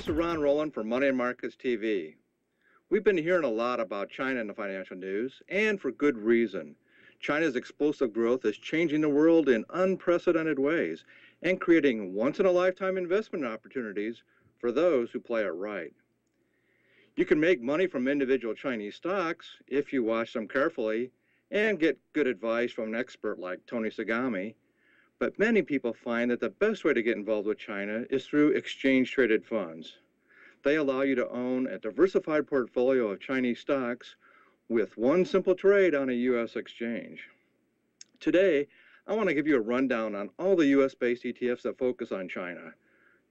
This is Ron Rowland for Money and Markets TV. We've been hearing a lot about China in the financial news, and for good reason. China's explosive growth is changing the world in unprecedented ways and creating once-in-a-lifetime investment opportunities for those who play it right. You can make money from individual Chinese stocks if you watch them carefully and get good advice from an expert like Tony Sagami. But many people find that the best way to get involved with China is through exchange-traded funds. They allow you to own a diversified portfolio of Chinese stocks with one simple trade on a U.S. exchange. Today, I want to give you a rundown on all the U.S.-based ETFs that focus on China,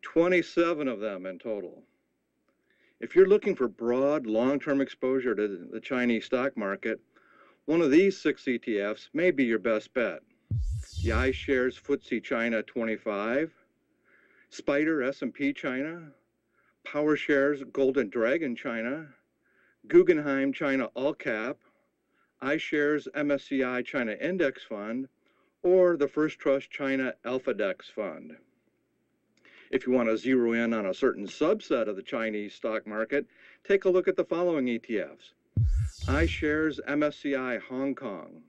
27 of them in total. If you're looking for broad, long-term exposure to the Chinese stock market, one of these 6 ETFs may be your best bet. The iShares FTSE China 25, Spider S&P China, PowerShares Golden Dragon China, Guggenheim China All Cap, iShares MSCI China Index Fund, or the First Trust China AlphaDex Fund. If you want to zero in on a certain subset of the Chinese stock market, take a look at the following ETFs. iShares MSCI Hong Kong,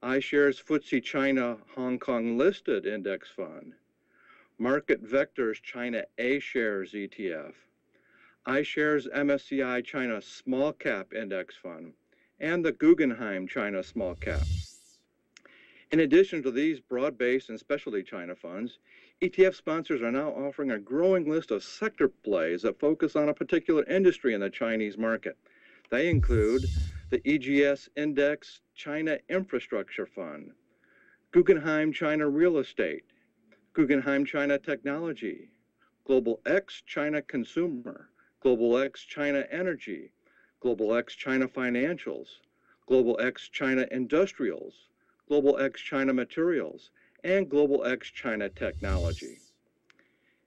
iShares FTSE China Hong Kong Listed Index Fund, Market Vectors China A-Shares ETF, iShares MSCI China Small Cap Index Fund, and the Guggenheim China Small Cap. In addition to these broad-based and specialty China funds, ETF sponsors are now offering a growing list of sector plays that focus on a particular industry in the Chinese market. They include the EGS Index China Infrastructure Fund, Guggenheim China Real Estate, Guggenheim China Technology, Global X China Consumer, Global X China Energy, Global X China Financials, Global X China Industrials, Global X China Materials, and Global X China Technology.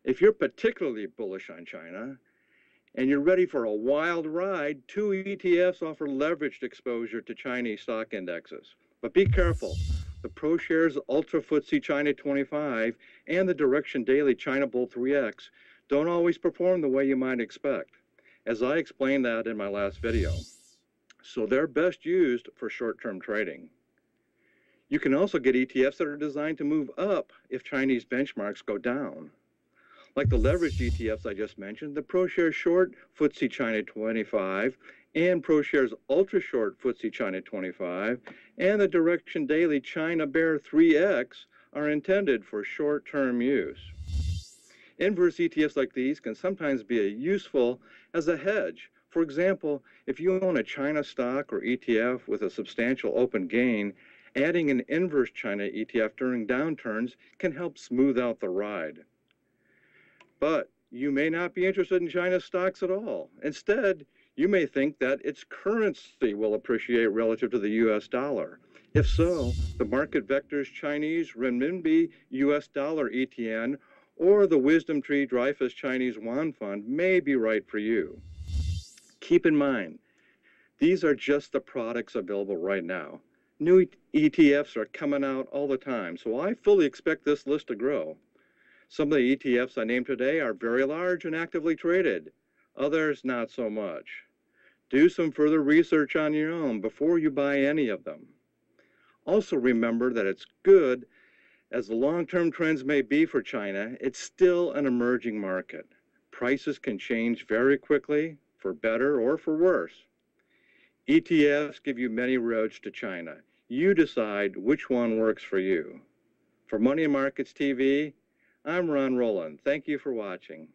If you're particularly bullish on China, and you're ready for a wild ride, 2 ETFs offer leveraged exposure to Chinese stock indexes. But be careful. The ProShares Ultra FTSE China 25 and the Direction Daily China Bull 3X don't always perform the way you might expect, as I explained that in my last video. So they're best used for short-term trading. You can also get ETFs that are designed to move up if Chinese benchmarks go down. Like the leveraged ETFs I just mentioned, the ProShares Short FTSE China 25 and ProShares Ultra Short FTSE China 25 and the Direction Daily China Bear 3X are intended for short-term use. Inverse ETFs like these can sometimes be useful as a hedge. For example, if you own a China stock or ETF with a substantial open gain, adding an inverse China ETF during downturns can help smooth out the ride. But you may not be interested in China stocks at all. Instead, you may think that its currency will appreciate relative to the US dollar. If so, the Market Vectors Chinese Renminbi US Dollar ETN or the Wisdom Tree Dreyfus Chinese Yuan Fund may be right for you. Keep in mind, these are just the products available right now. New ETFs are coming out all the time, so I fully expect this list to grow. Some of the ETFs I named today are very large and actively traded. Others, not so much. Do some further research on your own before you buy any of them. Also remember that it's good, as the long-term trends may be for China, it's still an emerging market. Prices can change very quickly, for better or for worse. ETFs give you many roads to China. You decide which one works for you. For Money and Markets TV, I'm Ron Rowland. Thank you for watching.